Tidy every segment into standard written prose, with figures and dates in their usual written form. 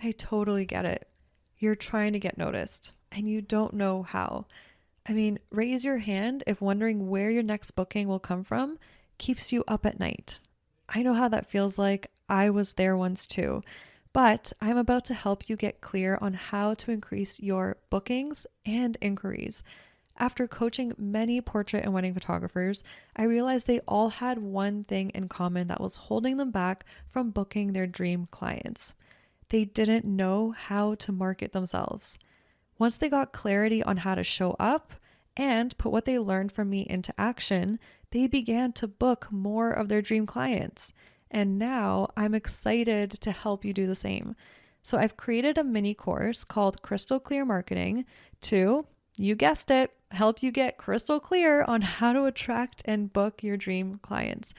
I totally get it. You're trying to get noticed and you don't know how. I mean, raise your hand if wondering where your next booking will come from keeps you up at night. I know how that feels like. I was there once too. But I'm about to help you get clear on how to increase your bookings and inquiries. After coaching many portrait and wedding photographers, I realized they all had one thing in common that was holding them back from booking their dream clients. They didn't know how to market themselves. Once they got clarity on how to show up and put what they learned from me into action, they began to book more of their dream clients. And now I'm excited to help you do the same. So I've created a mini course called Crystal Clear Marketing to, you guessed it, help you get crystal clear on how to attract and book your dream clients.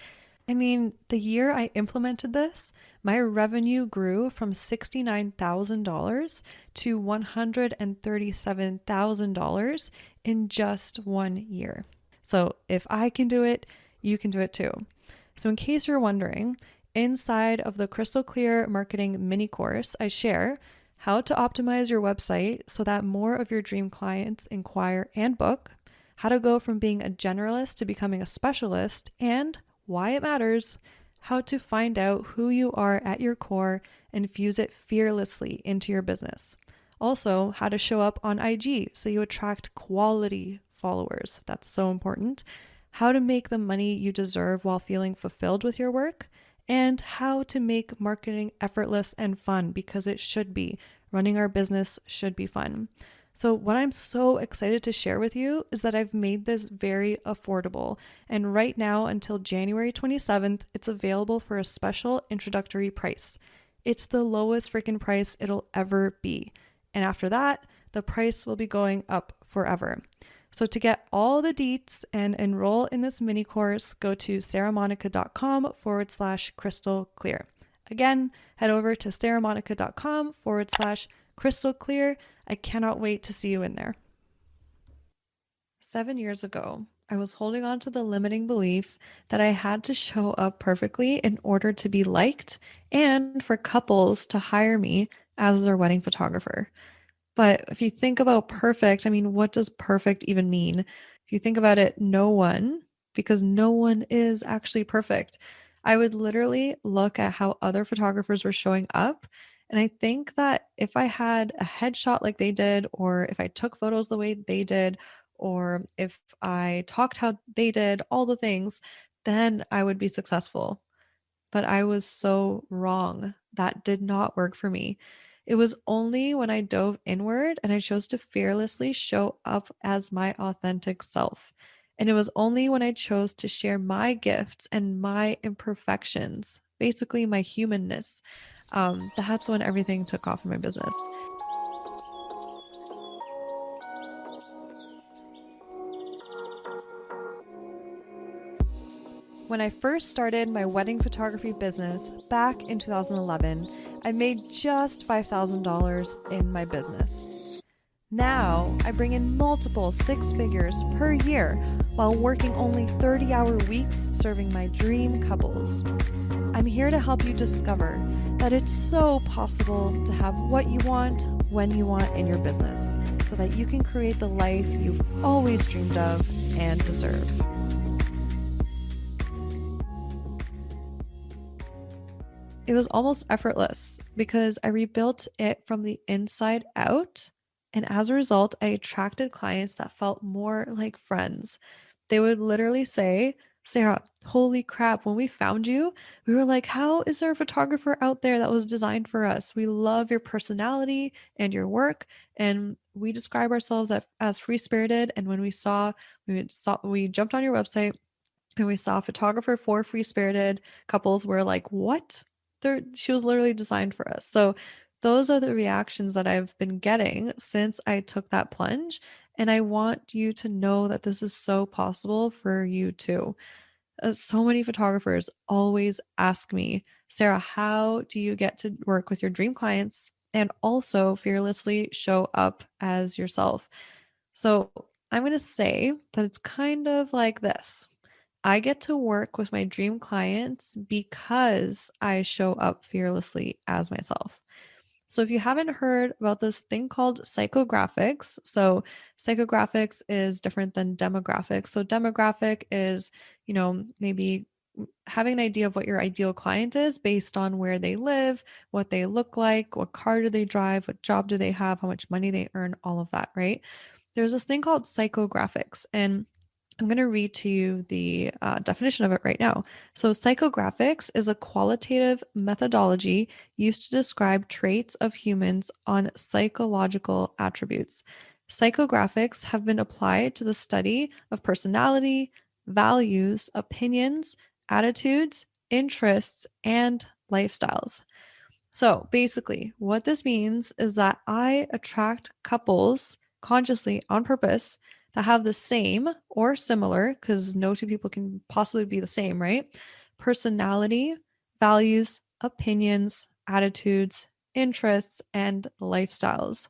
I mean, the year I implemented this, my revenue grew from $69,000 to $137,000 in just 1 year. So if I can do it, you can do it too. So, in case you're wondering, inside of the Crystal Clear Marketing mini course, I share how to optimize your website so that more of your dream clients inquire and book, how to go from being a generalist to becoming a specialist, and why it matters, how to find out who you are at your core and fuse it fearlessly into your business. Also, how to show up on IG so you attract quality followers. That's so important. How to make the money you deserve while feeling fulfilled with your work, and how to make marketing effortless and fun because it should be. Running our business should be fun. So, what I'm so excited to share with you is that I've made this very affordable. And right now, until January 27th, it's available for a special introductory price. It's the lowest freaking price it'll ever be. And after that, the price will be going up forever. So, to get all the deets and enroll in this mini course, go to saramonika.com/crystal clear. Again, head over to saramonika.com/crystal clear. I cannot wait to see you in there. 7 years ago, I was holding on to the limiting belief that I had to show up perfectly in order to be liked and for couples to hire me as their wedding photographer. But if you think about perfect, I mean, what does perfect even mean? If you think about it, no one, because no one is actually perfect. I would literally look at how other photographers were showing up. And I think that if I had a headshot like they did, or if I took photos the way they did, or if I talked how they did, all the things, then I would be successful. But I was so wrong. That did not work for me. It was only when I dove inward and I chose to fearlessly show up as my authentic self. And it was only when I chose to share my gifts and my imperfections, basically my humanness, that's when everything took off in my business. When I first started my wedding photography business back in 2011, I made just $5,000 in my business. Now, I bring in multiple six figures per year while working only 30-hour weeks serving my dream couples. I'm here to help you discover that it's so possible to have what you want when you want in your business so that you can create the life you've always dreamed of and deserve. It was almost effortless because I rebuilt it from the inside out. And as a result, I attracted clients that felt more like friends. They would literally say, Sara, holy crap, when we found you, we were like, how is there a photographer out there that was designed for us? We love your personality and your work. And we describe ourselves as free spirited. And when we jumped on your website and we saw a photographer for free spirited couples, we're like, what? She was literally designed for us. So those are the reactions that I've been getting since I took that plunge. And I want you to know that this is so possible for you too. So many photographers always ask me, Sara, how do you get to work with your dream clients and also fearlessly show up as yourself? So I'm going to say that it's kind of like this. I get to work with my dream clients because I show up fearlessly as myself. So if you haven't heard about this thing called psychographics, so psychographics is different than demographics. So demographic is, maybe having an idea of what your ideal client is based on where they live, what they look like, what car do they drive, what job do they have, how much money they earn, all of that, right? There's this thing called psychographics, and I'm going to read to you the definition of it right now. So, psychographics is a qualitative methodology used to describe traits of humans on psychological attributes. Psychographics have been applied to the study of personality, values, opinions, attitudes, interests, and lifestyles. So basically, what this means is that I attract couples consciously on purpose that have the same or similar, because no two people can possibly be the same, right? Personality, values, opinions, attitudes, interests, and lifestyles.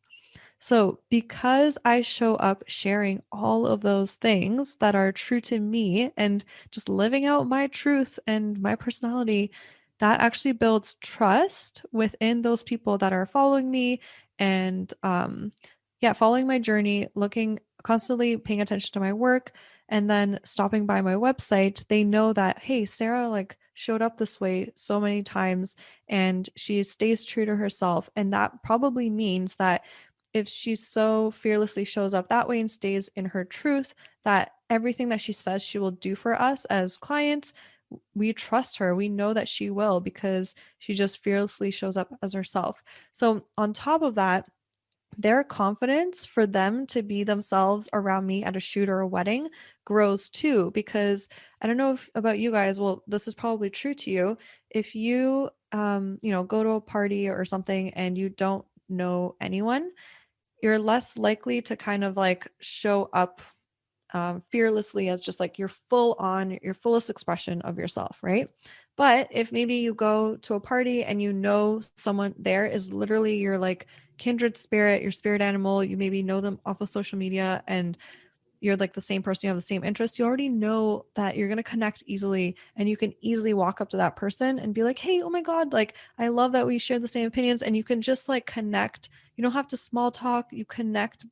So, because I show up sharing all of those things that are true to me and just living out my truth and my personality, that actually builds trust within those people that are following me and, yeah, following my journey, looking constantly paying attention to my work and then stopping by my website. They know that, hey, Sara like showed up this way so many times and she stays true to herself. And that probably means that if she so fearlessly shows up that way and stays in her truth, that everything that she says she will do for us as clients, we trust her. We know that she will because she just fearlessly shows up as herself. So, on top of that, their confidence for them to be themselves around me at a shoot or a wedding grows too. Because I don't know if about you guys, well, this is probably true to you. If you, go to a party or something and you don't know anyone, you're less likely to kind of like show up fearlessly as just like your fullest expression of yourself, right? But if maybe you go to a party and you know someone there is literally your like kindred spirit, your spirit animal, you maybe know them off of social media and you're like the same person, you have the same interests, you already know that you're going to connect easily and you can easily walk up to that person and be like, hey, oh my God, like I love that we share the same opinions and you can just like connect. You don't have to small talk, you connect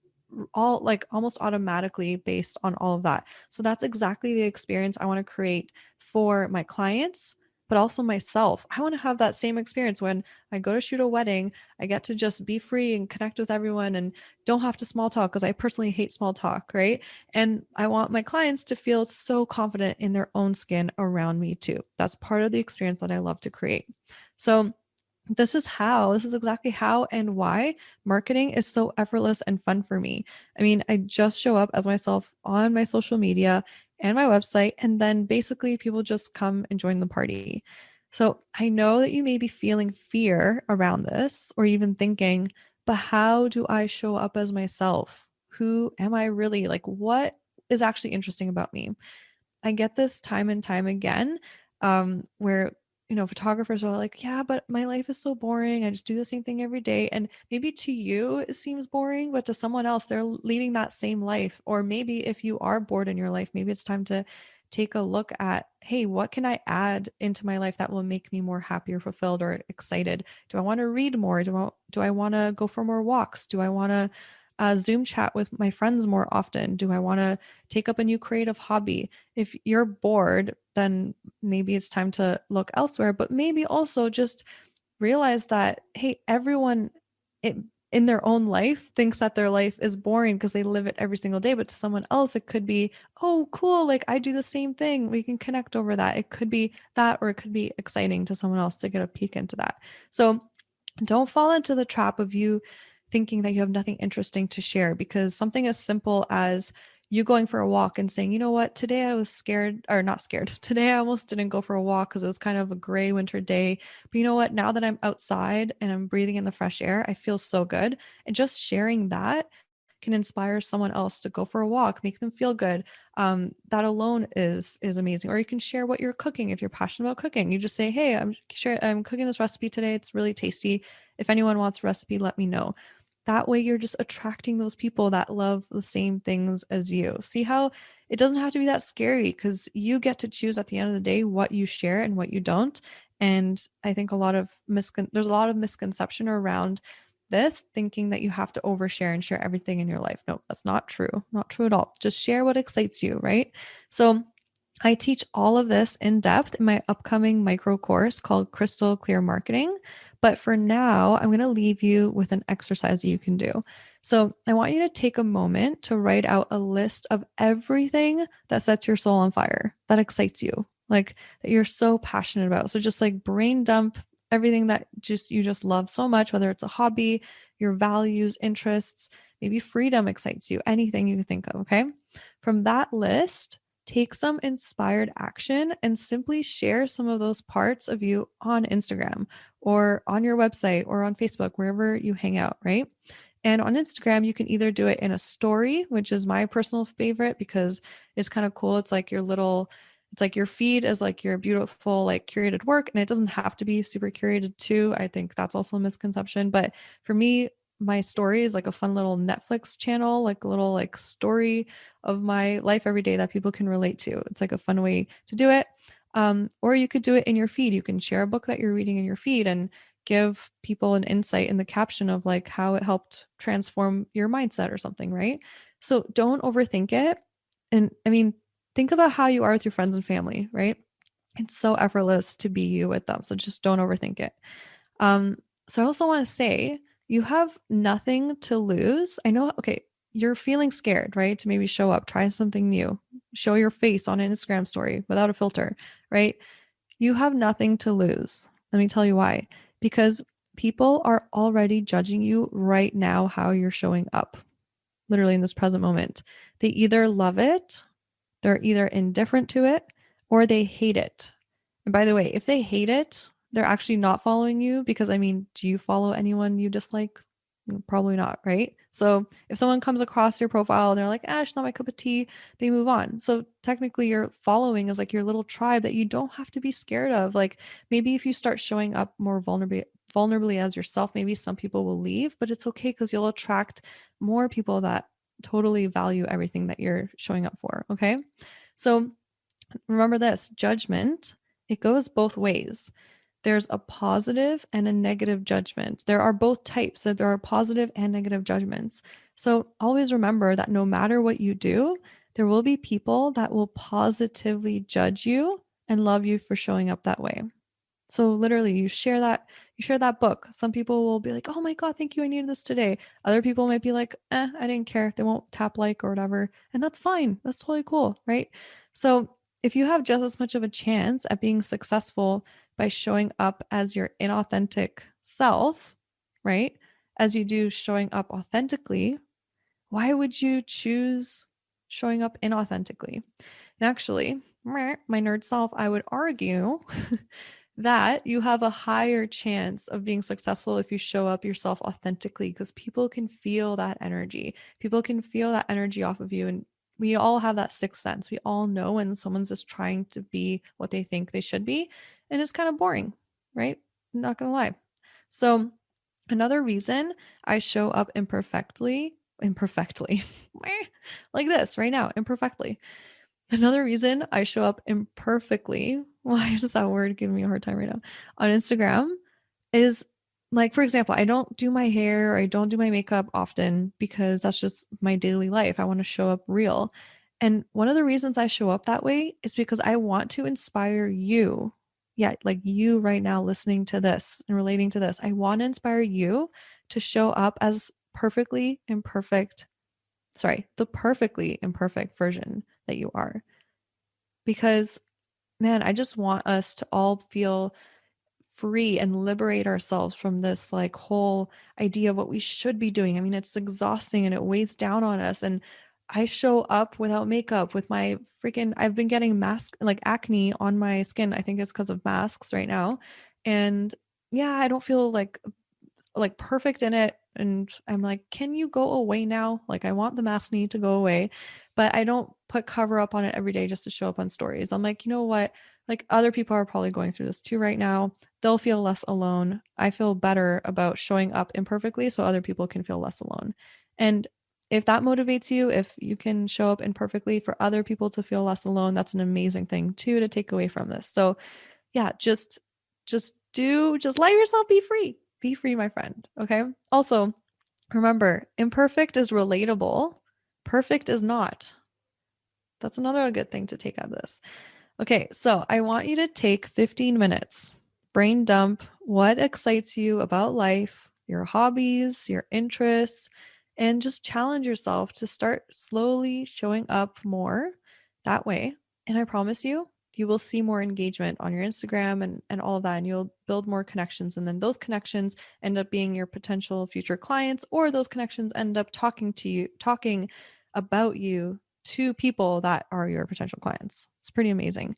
all like almost automatically based on all of that. So that's exactly the experience I want to create for my clients, but also myself. I want to have that same experience when I go to shoot a wedding. I get to just be free and connect with everyone and don't have to small talk because I personally hate small talk, right? And I want my clients to feel so confident in their own skin around me too. That's part of the experience that I love to create. So this is exactly how and why marketing is so effortless and fun for me. I mean, I just show up as myself on my social media and my website, and then basically people just come and join the party. So I know that you may be feeling fear around this, or even thinking, but how do I show up as myself? Who am I really? Like, what is actually interesting about me? I get this time and time again, where photographers are like, yeah, but my life is so boring. I just do the same thing every day. And maybe to you it seems boring, but to someone else, they're leading that same life. Or maybe if you are bored in your life, maybe it's time to take a look at, hey, what can I add into my life that will make me more happy or fulfilled or excited? Do I want to read more? Do I want to go for more walks? Do I want to Zoom chat with my friends more often? Do I want to take up a new creative hobby? If you're bored, then maybe it's time to look elsewhere, but maybe also just realize that, hey, everyone it, in their own life thinks that their life is boring because they live it every single day. But to someone else, it could be, oh, cool, like I do the same thing. We can connect over that. It could be that, or it could be exciting to someone else to get a peek into that. So don't fall into the trap of you thinking that you have nothing interesting to share, because something as simple as you going for a walk and saying, you know what, today I was scared or not scared. Today I almost didn't go for a walk because it was kind of a gray winter day. But you know what, now that I'm outside and I'm breathing in the fresh air, I feel so good. And just sharing that can inspire someone else to go for a walk, make them feel good. That alone is amazing. Or you can share what you're cooking if you're passionate about cooking. You just say, "Hey, I'm cooking this recipe today. It's really tasty. If anyone wants a recipe, let me know." That way, you're just attracting those people that love the same things as you. See how it doesn't have to be that scary, because you get to choose at the end of the day what you share and what you don't. And I think there's a lot of misconception around this, thinking that you have to overshare and share everything in your life. No, that's not true. Not true at all. Just share what excites you, right? So I teach all of this in depth in my upcoming micro course called Crystal Clear Marketing. But for now, I'm going to leave you with an exercise you can do. So I want you to take a moment to write out a list of everything that sets your soul on fire, that excites you, like that you're so passionate about. So just like brain dump everything that you just love so much, whether it's a hobby, your values, interests, maybe freedom excites you, anything you can think of. Okay. From that list, take some inspired action and simply share some of those parts of you on Instagram or on your website or on Facebook, wherever you hang out, right? And on Instagram, you can either do it in a story, which is my personal favorite because it's kind of cool. It's like your feed is like your beautiful, like curated work, and it doesn't have to be super curated too. I think that's also a misconception. But for me, my story is like a fun little Netflix channel, like a little like story of my life every day that people can relate to. It's like a fun way to do it. Or you could do it in your feed. You can share a book that you're reading in your feed and give people an insight in the caption of like how it helped transform your mindset or something, right? So don't overthink it. And I mean, think about how you are with your friends and family, right? It's so effortless to be you with them. So just don't overthink it. Um, so I also want to say you have nothing to lose. I know, okay, you're feeling scared, right? To maybe show up, try something new, show your face on an Instagram story without a filter, right? You have nothing to lose. Let me tell you why. Because people are already judging you right now how you're showing up, literally in this present moment. They either love it, they're either indifferent to it, or they hate it. And by the way, if they hate it, they're actually not following you because I mean, do you follow anyone you dislike? Probably not, right? So if someone comes across your profile and they're like, ah, it's not my cup of tea, they move on. So technically, your following is like your little tribe that you don't have to be scared of. Like maybe if you start showing up more vulnerably as yourself, maybe some people will leave, but it's okay because you'll attract more people that totally value everything that you're showing up for. Okay. So remember this judgment, it goes both ways. There's a positive and a negative judgment. There are both types, so there are positive and negative judgments. So always remember that no matter what you do, there will be people that will positively judge you and love you for showing up that way. So literally you share that book. Some people will be like, "Oh my god, thank you. I needed this today." Other people might be like, I didn't care." They won't tap like or whatever. And that's fine. That's totally cool, right? So if you have just as much of a chance at being successful by showing up as your inauthentic self, right? As you do showing up authentically, why would you choose showing up inauthentically? And actually, my nerd self, I would argue that you have a higher chance of being successful if you show up yourself authentically because people can feel that energy. People can feel that energy off of you. And we all have that sixth sense. We all know when someone's just trying to be what they think they should be. And it's kind of boring, right? I'm not going to lie. So, another reason I show up imperfectly, like this right now, imperfectly. Another reason I show up imperfectly, why does that word give me a hard time right now, on Instagram is like, for example, I don't do my hair, or I don't do my makeup often because that's just my daily life. I want to show up real. And one of the reasons I show up that way is because I want to inspire you. Yeah, like you right now listening to this and relating to this. I want to inspire you to show up as the perfectly imperfect version that you are. Because, man, I just want us to all feel free and liberate ourselves from this like whole idea of what we should be doing. I mean, it's exhausting and it weighs down on us. And I show up without makeup with my I've been getting like acne on my skin. I think it's because of masks right now. And yeah, I don't feel like perfect in it. And I'm like, can you go away now? Like, I want the mask need to go away, but I don't put cover up on it every day just to show up on stories. I'm like, you know what? Like, other people are probably going through this too right now. They'll feel less alone. I feel better about showing up imperfectly so other people can feel less alone. And if that motivates you, if you can show up imperfectly for other people to feel less alone, that's an amazing thing too to take away from this. So, yeah, just Just let yourself be free. Be free, my friend. Okay. Also, remember, imperfect is relatable. Perfect is not. That's another good thing to take out of this. Okay, so I want you to take 15 minutes, brain dump what excites you about life, your hobbies, your interests, and just challenge yourself to start slowly showing up more that way. And I promise you, you will see more engagement on your Instagram and all of that, and you'll build more connections. And then those connections end up being your potential future clients, or those connections end up talking about you to people that are your potential clients. It's pretty amazing.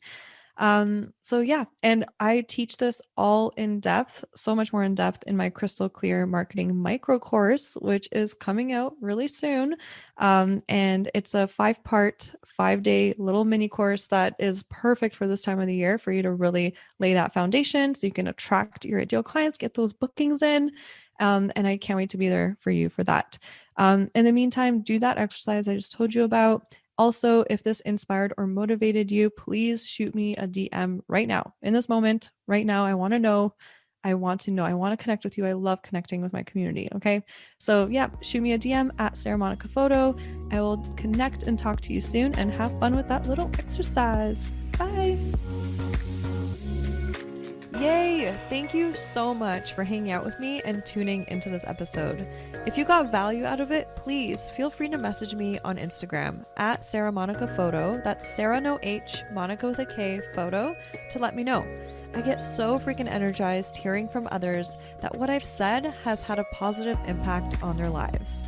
So yeah, and I teach this all in depth, so much more in depth in my Crystal Clear Marketing Micro course, which is coming out really soon. And it's a 5-part, 5-day little mini course that is perfect for this time of the year for you to really lay that foundation so you can attract your ideal clients, get those bookings in. And I can't wait to be there for you for that. In the meantime, do that exercise I just told you about. Also, if this inspired or motivated you, please shoot me a DM right now. In this moment, right now, I want to know. I want to connect with you. I love connecting with my community. Okay. So, yeah, shoot me a DM at Sara Monika Photo. I will connect and talk to you soon, and have fun with that little exercise. Bye. Yay! Thank you so much for hanging out with me and tuning into this episode. If you got value out of it, please feel free to message me on Instagram at Sara Monika Photo. That's Sara no H, Monika with a K, photo, to let me know. I get so freaking energized hearing from others that what I've said has had a positive impact on their lives.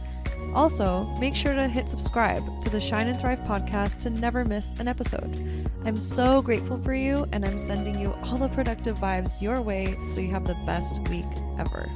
Also, make sure to hit subscribe to the Shine and Thrive podcast to never miss an episode. I'm so grateful for you, and I'm sending you all the productive vibes your way so you have the best week ever.